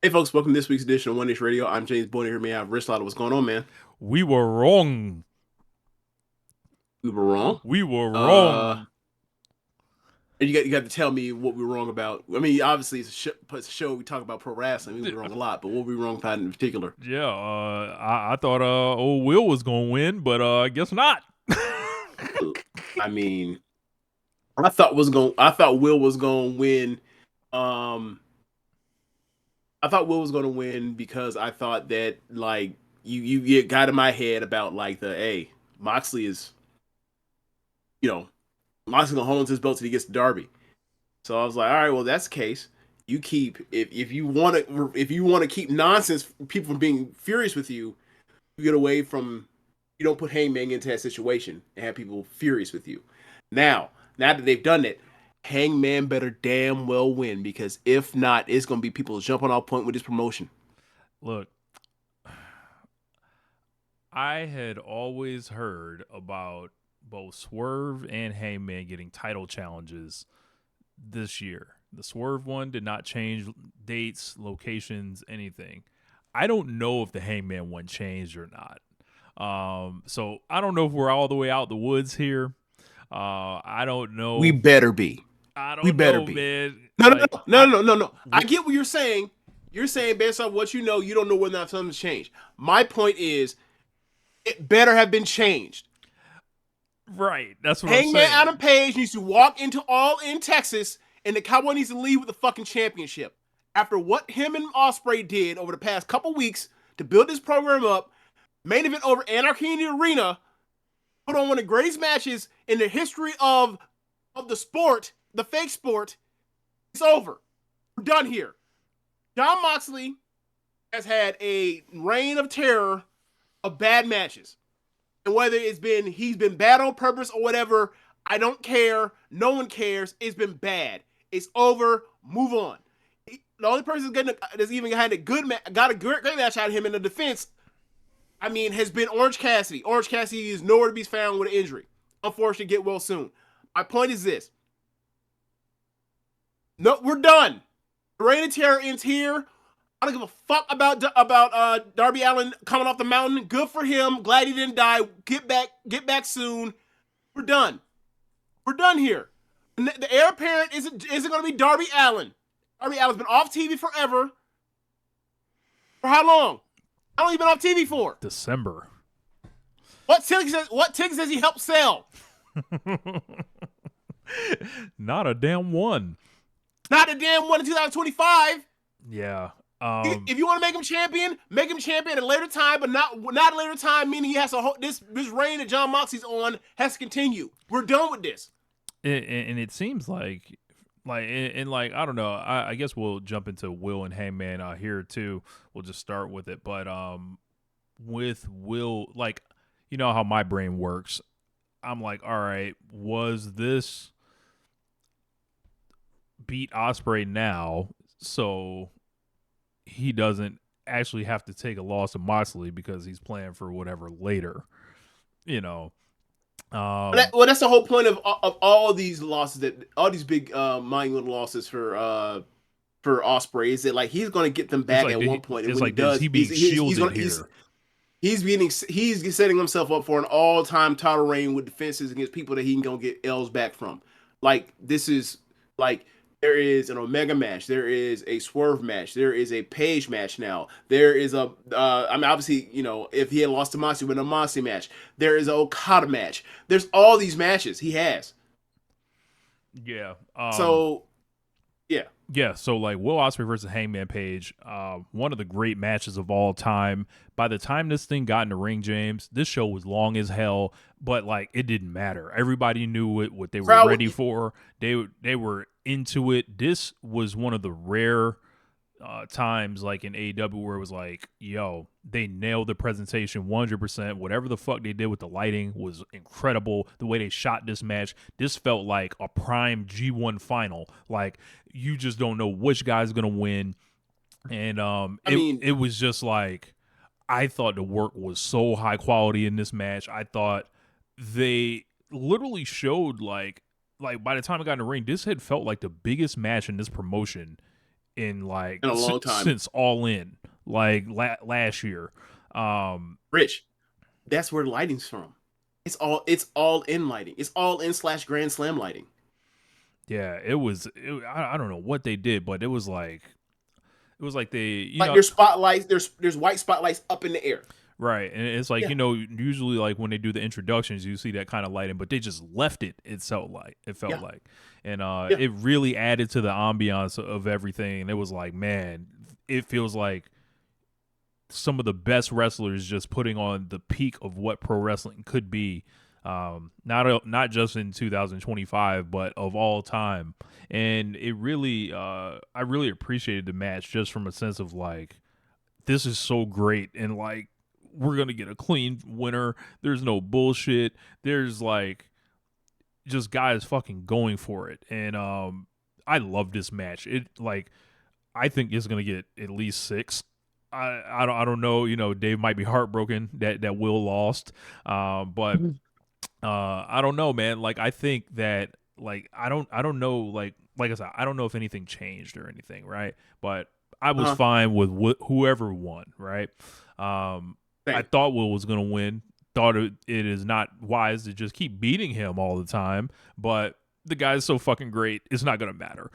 Hey folks, welcome to this week's edition of One Dish Radio. I'm James Boney here, man. I have Rich Lotta. What's going on, man? We were wrong. We were wrong. We were Uh, wrong. and you got to tell me what we were wrong about. I mean, obviously it's a show we talk about pro wrestling. We were wrong a lot, but what were we wrong about in particular? Yeah, I thought old Will was gonna win, but I guess not. I mean, I thought Will was going to win. I thought Will was going to win because I thought that like you got in my head about like Moxley is Moxley gonna hold on to his belt till he gets to Darby. So I was like, all right, well that's the case. You keep if you want to keep nonsense people from being furious with you, you get away from you don't put Hangman into that situation and have people furious with you. Now that they've done it, Hangman better damn well win because if not, it's gonna be people jumping off point with this promotion. Look, I had always heard about both Swerve and Hangman getting title challenges this year. The Swerve one did not change dates, locations, anything. I don't know if the Hangman one changed or not. So I don't know if we're all the way out the woods here. I don't We know. better be. I We don't better know, be. man. No, no, Like no, no, no, no, no. I get what you're saying. You're saying based on what you know, you don't know whether or not something's changed. My point is, it better have been changed. right. That's what I'm Hangman saying. Adam Page needs to walk into All in Texas, and the Cowboy needs to leave with the fucking championship. After what him and Ospreay did over the past couple weeks to build this program up, main event over Anarchy in the Arena, put on one of the greatest matches in the history of the sport, the fake sport. It's over. We're done here. Jon Moxley has had a reign of terror of bad matches. And whether he's been bad on purpose or whatever, I don't care. No one cares. It's been bad. It's over. Move on. The only person that's even had got a great match out of him in the defense, I mean, has been Orange Cassidy. Orange Cassidy is nowhere to be found with an injury. Unfortunately, get well soon. My point is this. No, we're done. The reign of terror ends here. I don't give a fuck about Darby Allin coming off the mountain. Good for him. Glad he didn't die. Get back soon. We're done. We're done here. The heir apparent isn't going to be Darby Allin. Darby Allin's been off TV forever. For how long? How long he been off TV for? December. What tickets does he help sell? Not a damn one. Not a damn one in 2025. Yeah. If you want to make him champion at a later time, but not a later time, meaning he has to this reign that Jon Moxley's on has to continue. We're done with this. And it seems like I don't know. I guess we'll jump into Will and Hangman here too. We'll just start with it, but with Will, like, you know how my brain works. I'm like, all right, was this beat Ospreay now so he doesn't actually have to take a loss to Moxley because he's playing for whatever later, you know? That's the whole point of all these losses, all these big monumental losses for Ospreay, is that like he's going to get them back at one point, and when he does, he's setting himself up for an all-time title reign with defenses against people that he can go get L's back from. Like this is like. There is an Omega match. There is a Swerve match. There is a Paige match now. There is a, I mean, obviously, if he had lost to Moxley, with a Moxley match. There is an Okada match. There's all these matches he has. Yeah. So, yeah. Yeah, so like Will Ospreay versus Hangman Page, one of the great matches of all time. By the time this thing got in the ring, James, this show was long as hell, but like it didn't matter. Everybody knew what they were ready for. They were into it. This was one of the rare times like in AEW where it was like, yo, they nailed the presentation 100%. Whatever the fuck they did with the lighting was incredible. The way they shot this match, this felt like a prime G1 final. Like you just don't know which guy's gonna win. And it was just like, I thought the work was so high quality in this match. I thought they literally showed like by the time it got in the ring, this had felt like the biggest match in this promotion in like in a long time. since All In, like last year. Rich, that's where lighting's from. It's all in lighting. It's all in / Grand Slam lighting. Yeah, it was. I don't know what they did, but it was like they, Like there's spotlights, there's white spotlights up in the air. right, and it's like usually like when they do the introductions, you see that kind of lighting, but they just left it. It felt like and it really added to the ambiance of everything. It was like, man, it feels like some of the best wrestlers just putting on the peak of what pro wrestling could be. Not just in 2025, but of all time. And it really, I really appreciated the match just from a sense of like, this is so great, and like we're gonna get a clean winner. There's no bullshit. There's like just guys fucking going for it, and I love this match. It like I think it's gonna get at least 6. I don't know. You know, Dave might be heartbroken that Will lost, but I don't know, man. Like I think that like I don't know like I said, I don't know if anything changed or anything, right? But I was fine with whoever won, right? I thought Will was gonna win. Thought it is not wise to just keep beating him all the time, but the guy's so fucking great, it's not gonna matter.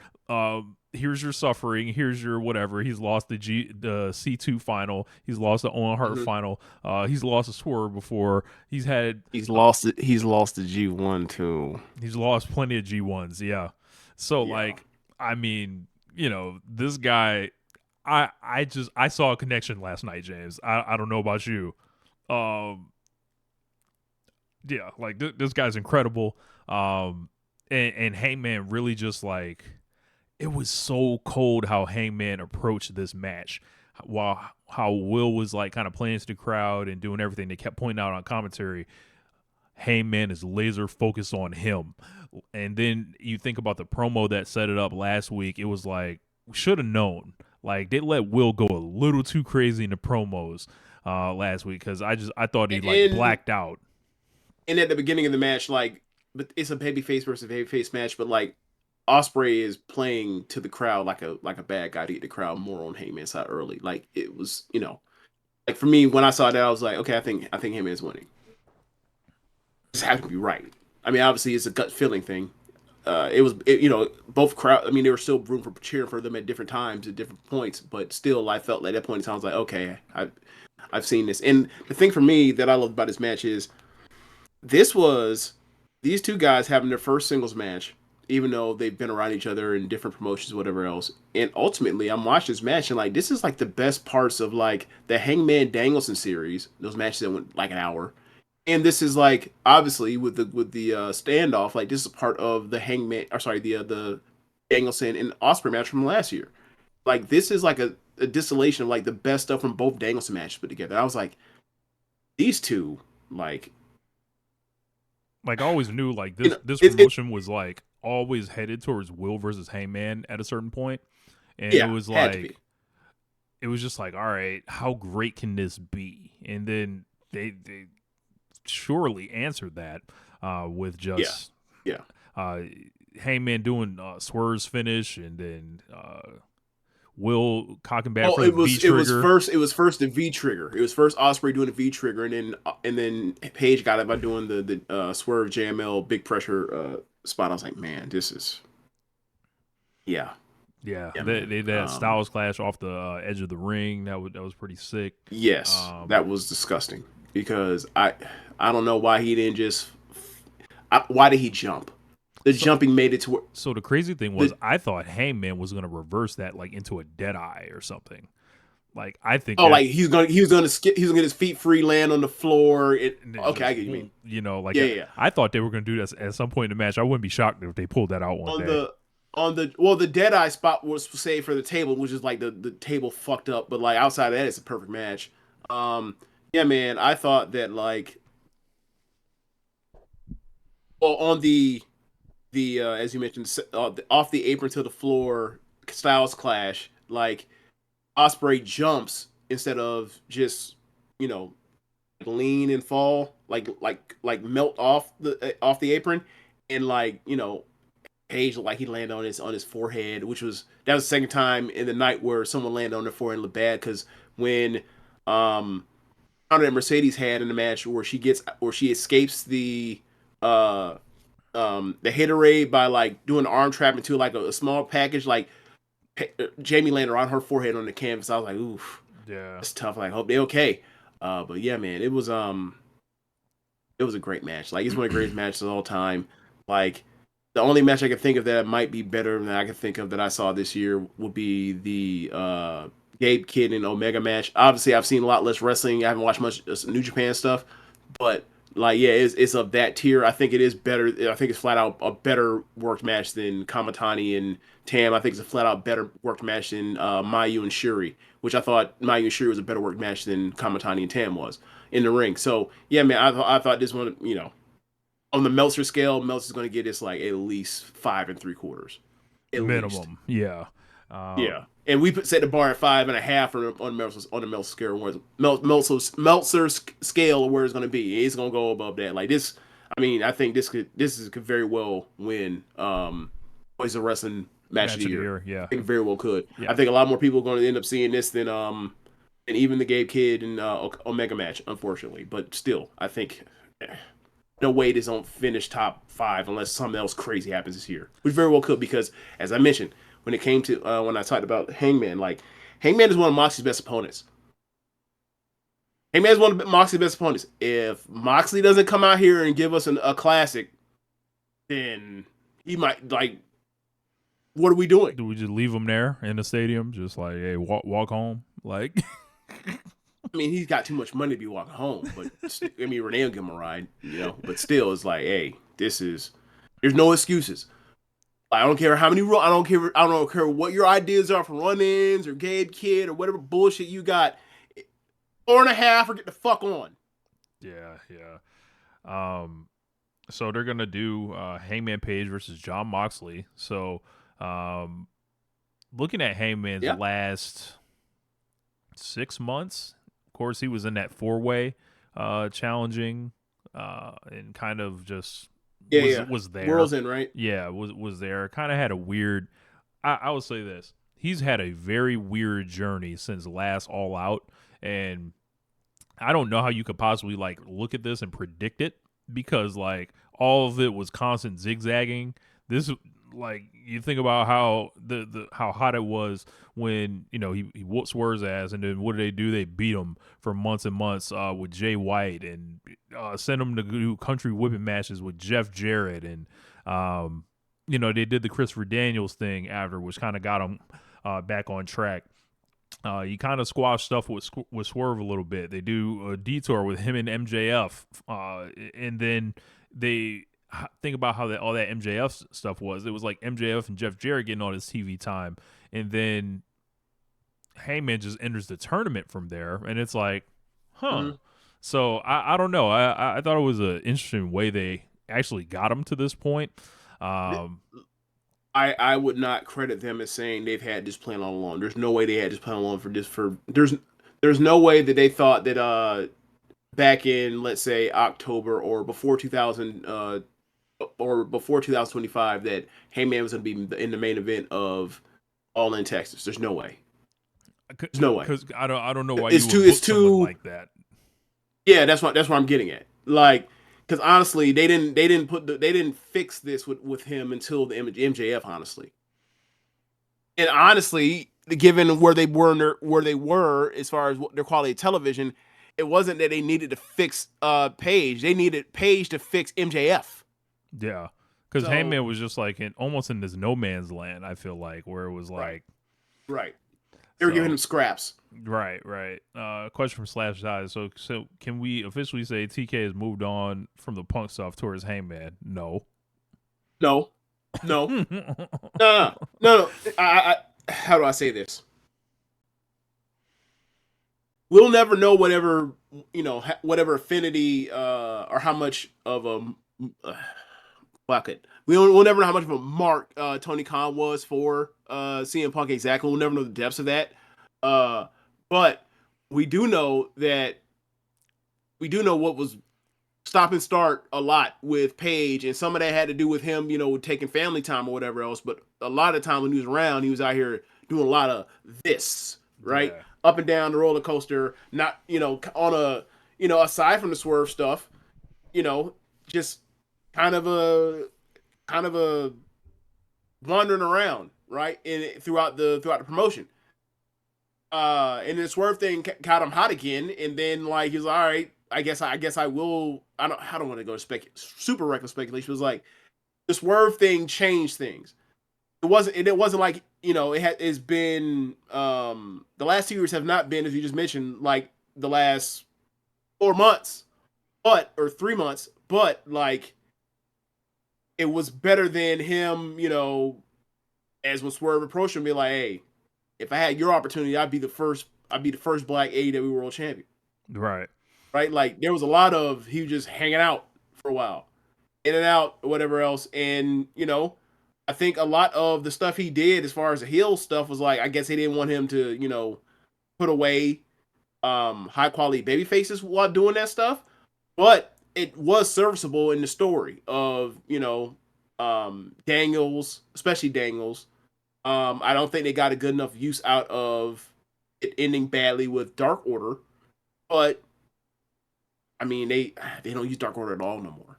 Here's your suffering. Here's your whatever. He's lost the C2 final. He's lost the Owen Hart final. He's lost a Swerve before. He's lost the G1 too. He's lost plenty of G1s. Yeah. So like, I mean, you know, this guy. I saw a connection last night, James. I don't know about you. Yeah, like this guy's incredible. And Hangman really just like, it was so cold how Hangman approached this match. While how Will was like kind of playing to the crowd and doing everything, they kept pointing out on commentary, Hangman is laser focused on him. And then you think about the promo that set it up last week. It was like, we should have known. Like they let Will go a little too crazy in the promos last week because I thought he like blacked out. And at the beginning of the match, like, but it's a babyface versus babyface match, but like Ospreay is playing to the crowd like a bad guy to get the crowd more on Hangman's side early. Like it was, you know, like for me when I saw that, I was like, okay, I think Hangman's winning. Just have to be right. I mean, obviously it's a gut feeling thing. You know, both crowd. I mean, there was still room for cheering for them at different times, at different points, but still, I felt like at that point in time, I was like, okay, I've seen this. And the thing for me that I love about this match is this was these two guys having their first singles match, even though they've been around each other in different promotions, whatever else. And ultimately, I'm watching this match and like this is like the best parts of like the Hangman Danielson series. Those matches that went like an hour. And this is like obviously with the standoff, like this is part of the the Danielson and Ospreay match from last year. Like this is like a distillation of like the best stuff from both Danielson matches put together. I was like, these two, like I always knew like this promotion was like always headed towards Will versus Hangman at a certain point, and it was like it was just like, all right, how great can this be? And then they surely answered that with just Hangman doing Swerve's finish, and then Will cocking back for the V trigger. It was first the V trigger. It was first Ospreay doing the V trigger, and then Paige got it by doing the Swerve JML big pressure spot. I was like, man, this is yeah. They that Styles clash off the edge of the ring. That was pretty sick. Yes, that was disgusting because I don't know why he didn't just why did he jump? The jumping made it to where. So the crazy thing was, I thought Hangman was going to reverse that like into a dead eye or something. Like I think. Like he was gonna skip. He was gonna get his feet free, land on the floor. Okay, I get you mean. You know, like I thought they were going to do this at some point in the match. I wouldn't be shocked if they pulled that out one day. The dead eye spot was saved for the table, which is like the table fucked up. But like outside of that, it's a perfect match. Yeah, man, I thought that like, well, on the as you mentioned, off the apron to the floor Styles clash, like Ospreay jumps instead of just, you know, lean and fall, like melt off the apron, and like, you know, Paige looked like he landed on his forehead, that was the second time in the night where someone landed on their forehead and looked bad. Because when that Mercedes had in the match where she escapes uh the haterade by like doing the arm trap into like a small package, like Jamie landed on her forehead on the canvas. I was like, oof, Yeah. it's tough. Like, hope they okay. But yeah, man, it was a great match. Like, it's one of the greatest matches of all time. Like, the only match I can think of that might be better than I can think of that I saw this year would be the Gabe Kidd and Omega match. Obviously, I've seen a lot less wrestling. I haven't watched much New Japan stuff, but like, yeah, it's of that tier. I think it is better. I think it's flat out a better worked match than Kamatani and Tam. I think it's a flat out better worked match than Mayu and Shuri, which I thought Mayu and Shuri was a better worked match than Kamatani and Tam was in the ring. So yeah, man, I thought this one, on the Meltzer scale, Meltzer's going to get this like at least 5 3/4, at Minimum. least. Yeah. Yeah, and we set the bar at 5.5 on the Meltzer scale. Where Meltzer's scale of where it's going to be, it's going to go above that. Like this, I mean, I think this could very well win Boys of Wrestling match of the year. Yeah, I think it very well could. Yeah. I think a lot more people are going to end up seeing this than even the Gabe Kidd and Omega match, unfortunately. But still, I think no way this don't finish top 5 unless something else crazy happens this year, which very well could, because as I mentioned, when it came to when I talked about Hangman, like, Hangman is one of Moxley's best opponents. Hangman is one of Moxley's best opponents. If Moxley doesn't come out here and give us a classic, then he might, like, what are we doing? Do we just leave him there in the stadium, just like, hey, walk home? Like, I mean, he's got too much money to be walking home, but I mean, Renee will give him a ride, But still, it's like, hey, there's no excuses. I don't care how many. I don't care what your ideas are for run-ins or Gabe Kidd or whatever bullshit you got. 4.5 or get the fuck on. Yeah. So they're gonna do Hangman Page versus Jon Moxley. So, looking at Hangman's last 6 months, of course, he was in that 4-way challenging and kind of just. Was there. World's End, right? Yeah, was there. Kind of had a weird. I would say this. He's had a very weird journey since last All Out, and I don't know how you could possibly like look at this and predict it, because like all of it was constant zigzagging. This, like, you think about how how hot it was when he whooped Swerve's ass, and then what do? They beat him for months and months with Jay White, and sent him to do country whipping matches with Jeff Jarrett, and they did the Christopher Daniels thing after, which kind of got him back on track. You kind of squash stuff with Swerve a little bit. They do a detour with him and MJF, and then they think about how all that MJF stuff was. It was like MJF and Jeff Jarrett getting all this TV time, and then Hangman just enters the tournament from there, and it's like, huh. Mm-hmm. So I don't know. I thought it was an interesting way they actually got him to this point. I would not credit them as saying they've had this plan all along. There's no way they had this plan all along there's no way that they thought that back in, let's say, October or before 2025 that Hangman was going to be in the main event of All In Texas. There's no way. There's no way. Because I don't know why it's too like that. Yeah, that's what I'm getting at. Like, because honestly, they didn't fix this with him until the MJF, honestly. And honestly, given where they were as far as their quality of television, it wasn't that they needed to fix Paige. They needed Paige to fix MJF. Yeah, because Hangman was just like almost in this no man's land. I feel like, where it was like, right. They were giving him scraps. Right. Question from Slash Eyes. So can we officially say TK has moved on from the Punk stuff towards Hangman? No. No. No. I how do I say this? We'll never know whatever affinity or how much of a fuck it. We'll never know how much of a mark Tony Khan was for CM Punk exactly. We'll never know the depths of that. But we do know what was stop and start a lot with Paige, and some of that had to do with him, taking family time or whatever else. But a lot of the time when he was around, he was out here doing a lot of this, right? Yeah. Up and down the roller coaster, not on a aside from the swerve stuff, just kind of a wandering around, right? And throughout the promotion. And the swerve thing got him hot again, and then like he's like, all right, I guess I will. I don't want to go super reckless speculation. It was like the swerve thing changed things. It wasn't like it's been the last 2 years have not been, as you just mentioned, like the last 4 months, or 3 months, but like it was better than him, as when Swerve approached him, be like, hey, if I had your opportunity, I'd be the first black AEW world champion. Right. Right? Like there was a lot of he was just hanging out for a while. In and out, or whatever else. And, I think a lot of the stuff he did as far as the heel stuff was like, I guess he didn't want him to, put away high quality baby faces while doing that stuff. But it was serviceable in the story of, Daniels, especially Daniels. I don't think they got a good enough use out of it ending badly with Dark Order, but I mean they don't use Dark Order at all no more.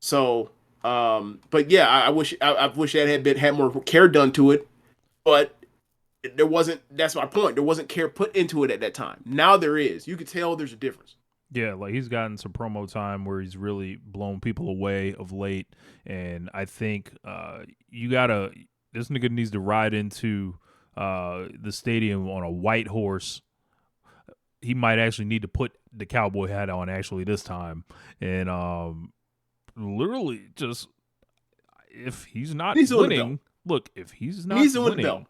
So, but yeah, I wish that had more care done to it, but there wasn't. That's my point. There wasn't care put into it at that time. Now there is. You could tell there's a difference. Yeah, like he's gotten some promo time where he's really blown people away of late, and I think this nigga needs to ride into the stadium on a white horse. He might actually need to put the cowboy hat on actually this time, and literally just if he's not winning, look, if he's not winning,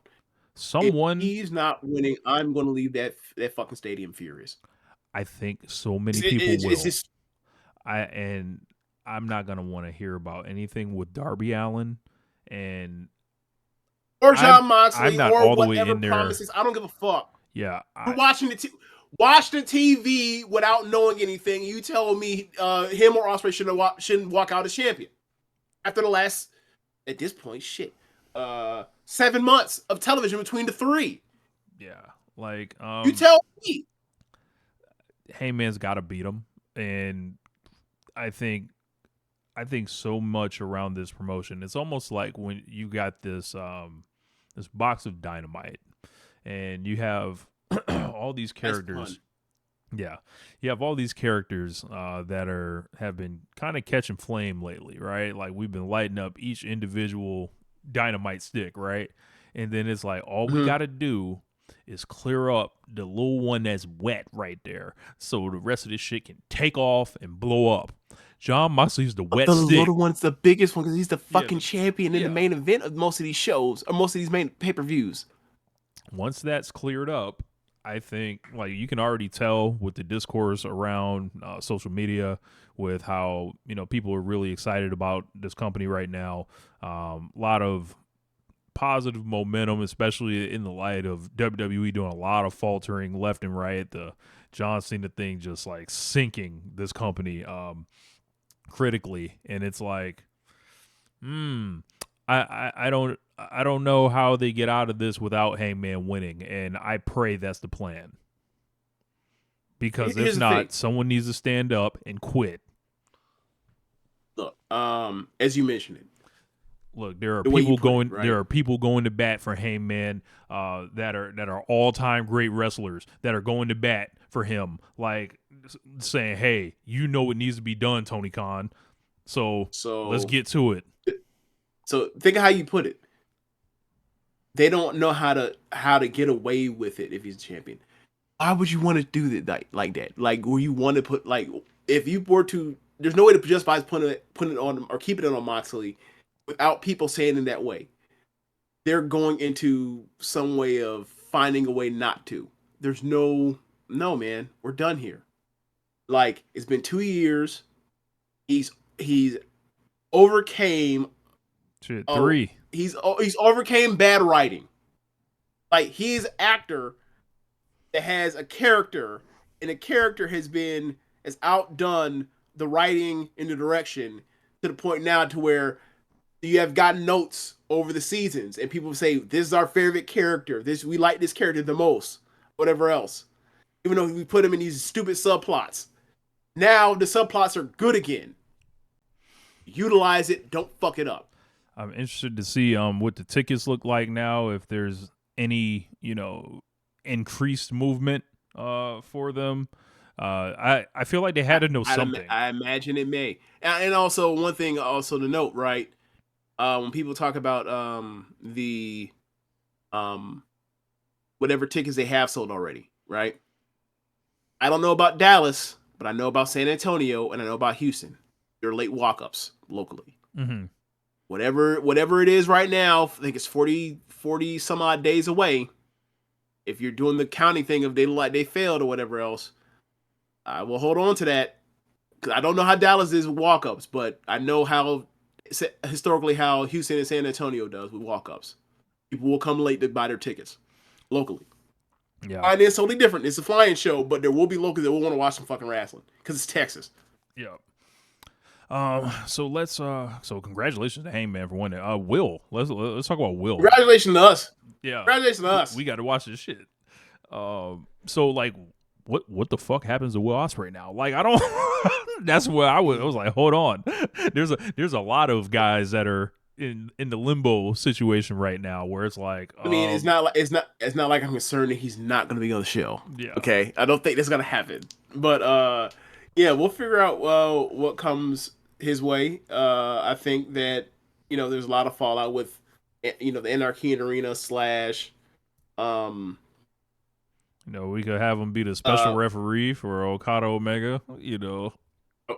someone. If he's not winning, I'm going to leave that fucking stadium furious. I think so many people will. It's just, I'm not gonna want to hear about anything with Darby Allin and or Jon Moxley I'm not or all the whatever way in there. Promises. I don't give a fuck. Yeah, watch the TV without knowing anything. You tell me him or Ospreay shouldn't walk out as champion after the last, at this point, 7 months of television between the three. Yeah, like you tell me. Hangman's got to beat him, and I think so much around this promotion. It's almost like when you got this this box of dynamite, and you have all these characters. Yeah, you have all these characters that have been kind of catching flame lately, right? Like we've been lighting up each individual dynamite stick, right? And then it's like all we got to do is clear up the little one that's wet right there, so the rest of this shit can take off and blow up. Jon Moxley's the wet stick. The little one's the biggest one because he's the fucking champion in the main event of most of these shows or most of these main pay-per-views. Once that's cleared up, I think like you can already tell with the discourse around social media with how people are really excited about this company right now. A lot of positive momentum, especially in the light of WWE doing a lot of faltering left and right. The John Cena thing just like sinking this company critically, and it's like, I don't know how they get out of this without Hangman winning, and I pray that's the plan. Because if not, someone needs to stand up and quit. Look, as you mentioned it. Look, there are people going. Right? There are people going to bat for Hangman that are all-time great wrestlers that are going to bat for him, like saying, "Hey, you know what needs to be done, Tony Khan. So let's get to it." So think of how you put it. They don't know how to get away with it if he's a champion. Why would you want to do that like that? Like, where you want to put like if you were to, there's no way to justify putting it on or keeping it on Moxley without people saying in that way. They're going into some way of finding a way not to. There's no man, we're done here. Like, it's been 2 years. He's overcame 3. He's overcame bad writing. Like, he's an actor that has a character, and the character has been has outdone the writing and the direction to the point now to where you have gotten notes over the seasons and people say this is our favorite character. We like this character the most. Whatever else, even though we put him in these stupid subplots. Now the subplots are good again. Utilize it. Don't fuck it up. I'm interested to see what the tickets look like now. If there's any increased movement for them. I feel like they had to know something. I imagine it may. And also one thing also to note, right? When people talk about the whatever tickets they have sold already, right? I don't know about Dallas, but I know about San Antonio and I know about Houston. They're late walk-ups locally. Mm-hmm. Whatever it is right now, I think it's 40 some odd days away. If you're doing the counting thing of they failed or whatever else, I will hold on to that. Because I don't know how Dallas is with walk-ups, but I know how historically how Houston and San Antonio does with walk-ups. People will come late to buy their tickets locally. Yeah, and it's totally different. It's a flying show, but there will be locals that will want to watch some fucking wrestling because it's Texas. Yeah. So let's so congratulations to Hangman for winning. Will, let's talk about Will. Congratulations to us. Yeah, congratulations to us. We got to watch this shit. So like, what the fuck happens to Will Ospreay now? Like, I don't. That's where I was like, hold on. There's a lot of guys that are in the limbo situation right now where it's like, I mean, it's not like I'm concerned that he's not going to be on the show. Yeah. Okay, I don't think that's going to happen. But yeah, we'll figure out what comes his way. I think that there's a lot of fallout with the Anarchy in Arena / we could have him be the special referee for Okada Omega.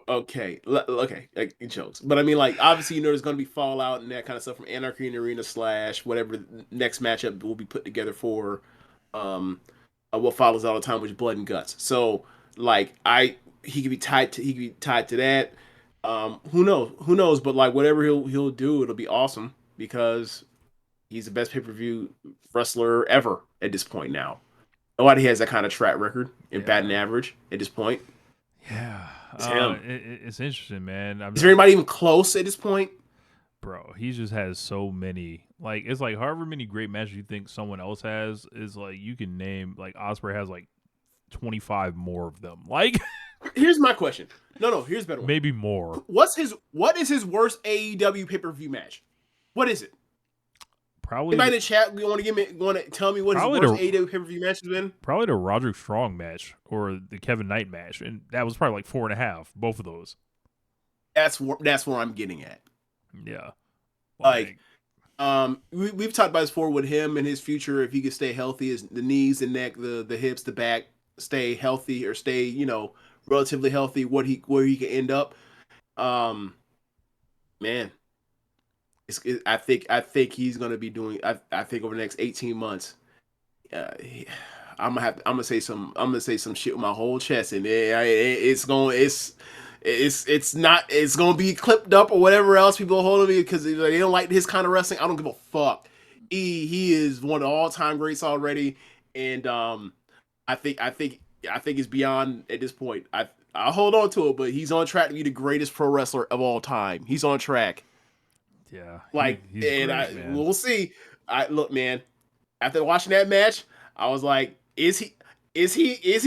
Okay, like, jokes, but I mean, like, obviously, there's going to be fallout and that kind of stuff from Anarchy in Arena / whatever next matchup will be put together for what follows all the time, which is Blood and Guts. So, like, he could be tied to that. Who knows? But like, whatever he'll do, it'll be awesome because he's the best pay-per-view wrestler ever at this point now. Nobody has that kind of track record in batting average at this point. Yeah. It's him. It's interesting, man. Is there anybody even close at this point? Bro, he just has so many. Like, it's like however many great matches you think someone else has is like you can name. Like, Ospreay has like 25 more of them. Like, here's my question. No, here's a better one. Maybe more. What is his worst AEW pay-per-view match? What is it? Probably. Anybody in the chat want to tell me what his worst AEW pay-per-view match has been? Probably the Roderick Strong match or the Kevin Knight match, and that was probably like 4.5. Both of those. That's where I'm getting at. Yeah. Like we've talked about this before with him and his future. If he could stay healthy, the knees, the neck, the hips, the back, stay healthy or stay relatively healthy, where he could end up. Man. I think he's gonna be doing. I think over the next 18 months, I'm gonna say some shit with my whole chest, and it's gonna be clipped up or whatever else people are holding me because they don't like his kind of wrestling. I don't give a fuck. He is one of the all-time greats already, and I think it's beyond at this point. I'll hold on to it, but he's on track to be the greatest pro wrestler of all time. He's on track. Yeah, we'll see. Look, man. After watching that match, I was like, is he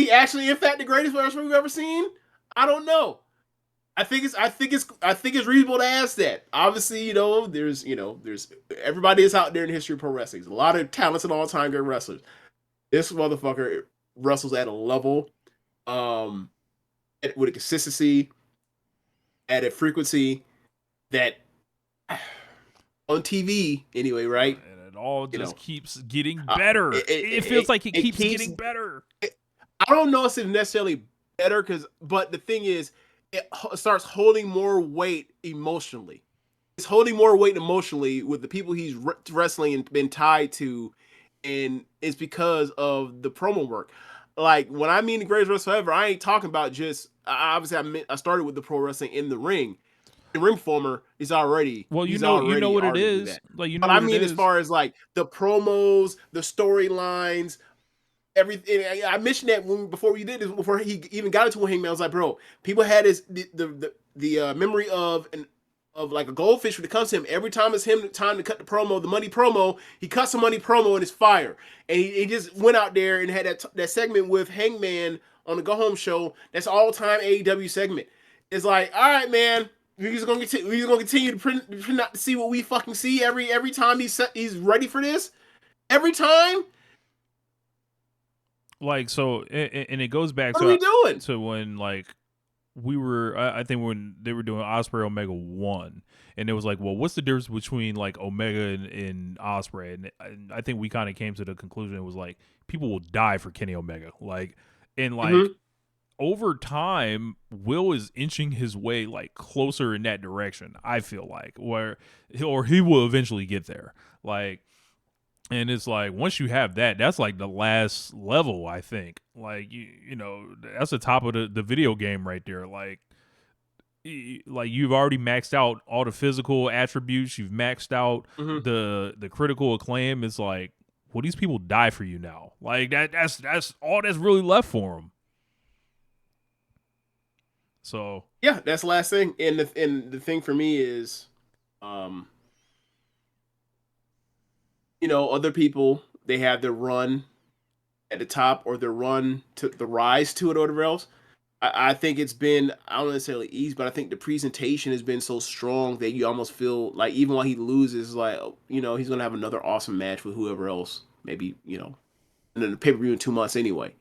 actually in fact the greatest wrestler we've ever seen? I don't know. I think it's reasonable to ask that. Obviously, there's everybody is out there in the history of pro wrestling. There's a lot of talented all-time good wrestlers. This motherfucker wrestles at a level, with a consistency, at a frequency that. On TV, anyway, right? And it all just keeps getting better. It feels like it keeps getting better. I don't know if it's necessarily better, but the thing is, it starts holding more weight emotionally. It's holding more weight emotionally with the people he's wrestling and been tied to, and it's because of the promo work. Like, when I mean the greatest wrestler ever, I ain't talking about just, obviously I started with the pro wrestling in the ring. The ring performer is already what it is. Like, but I mean, as far as like the promos, the storylines, everything. I mentioned that before we did this, before he even got into a Hangman. I was like, bro, people had the memory of like a goldfish when it comes to him. Every time it's him time to cut the promo, the money promo, he cuts a money promo and it's fire. And he just went out there and had that segment with Hangman on the Go Home show. That's all time AEW segment. It's like, all right, man, we're just gonna continue to print not to see what we fucking see every time he's ready for this. Every time. Like, so, and it goes back what are we doing? to when, like, we were, I think when they were doing Ospreay Omega 1, and it was like, well, what's the difference between like Omega and Ospreay? And I think we kind of came to the conclusion it was like, people will die for Kenny Omega. Like, and like, over time, Will is inching his way like closer in that direction, I feel like, or he will eventually get there. Like, and it's like, once you have that, that's like the last level, I think. Like, you know, that's the top of the video game right there. Like you've already maxed out all the physical attributes. You've maxed out the critical acclaim. It's like, will these people die for you now? Like, that's all that's really left for them. So yeah, that's the last thing. And the thing for me is, you know, other people, they have their run at the top or their run to the rise to it or whatever else. I think it's been, I don't necessarily easy, but I think the presentation has been so strong that you almost feel like even while he loses, like, you know, he's going to have another awesome match with whoever else, maybe, you know, and then the pay-per-view in 2 months anyway.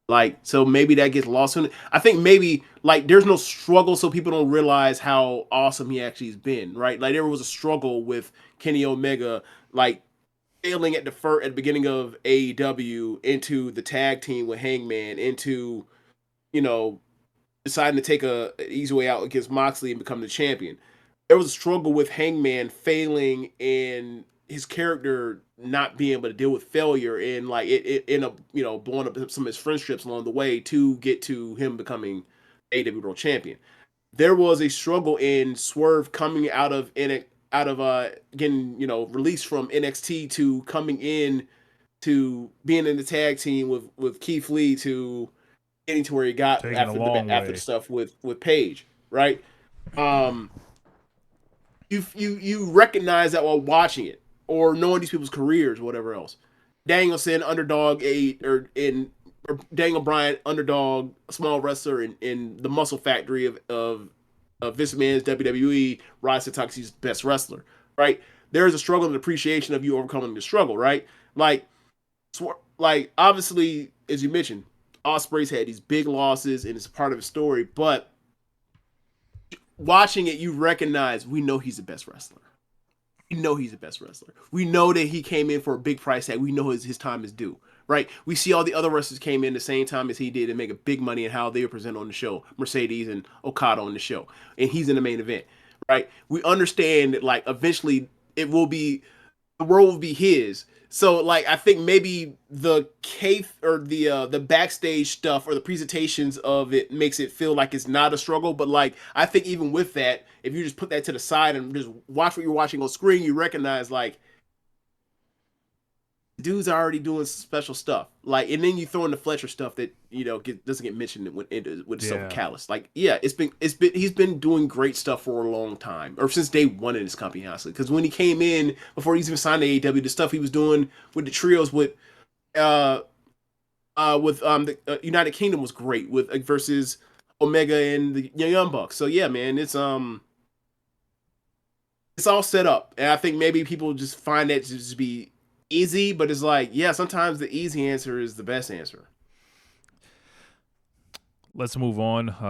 Like, so maybe that gets lost. I think maybe, like, there's no struggle, so people don't realize how awesome he actually has been, right? Like, there was a struggle with Kenny Omega, like, failing at the beginning of AEW into the tag team with Hangman, into, you know, deciding to take an easy way out against Moxley and become the champion. There was a struggle with Hangman failing and his character not being able to deal with failure, and like it ended up, you know, blowing up some of his friendships along the way to get to him becoming AEW World Champion. There was a struggle in Swerve coming out of getting, you know, released from NXT to coming in to being in the tag team with Keith Lee to getting to where he got after the stuff with Paige, right? You recognize that while watching it or knowing these people's careers or whatever else. Danielson, underdog, or Daniel Bryan, underdog, small wrestler in the Muscle Factory of Vince McMahon's WWE, Rise to Toxi's best wrestler, right? There is a struggle and appreciation of you overcoming the struggle, right? Like obviously, as you mentioned, Ospreay's had these big losses and it's part of the story, but watching it, you recognize, we know he's the best wrestler. We know he's the best wrestler. We know that he came in for a big price tag. We know his time is due, right? We see all the other wrestlers came in the same time as he did and make a big money in how they were presented on the show. Mercedes and Okada on the show. And he's in the main event, right? We understand that, like, eventually the world will be his. So, like, I think maybe the the backstage stuff or the presentations of it makes it feel like it's not a struggle. But, like, I think even with that, if you just put that to the side and just watch what you're watching on screen, you recognize, like, dude's already doing special stuff. Like, and then you throw in the Fletcher stuff that, you know, doesn't get mentioned with Silver Callus. Like, yeah, he's been doing great stuff for a long time, or since day one in this company, honestly. Because when he came in, before he's even signed to AEW, the stuff he was doing with the trios with the United Kingdom was great with versus Omega and the Young Bucks. So yeah, man, it's all set up, and I think maybe people just find that to just be easy, but it's like, yeah, sometimes the easy answer is the best answer. Let's move on.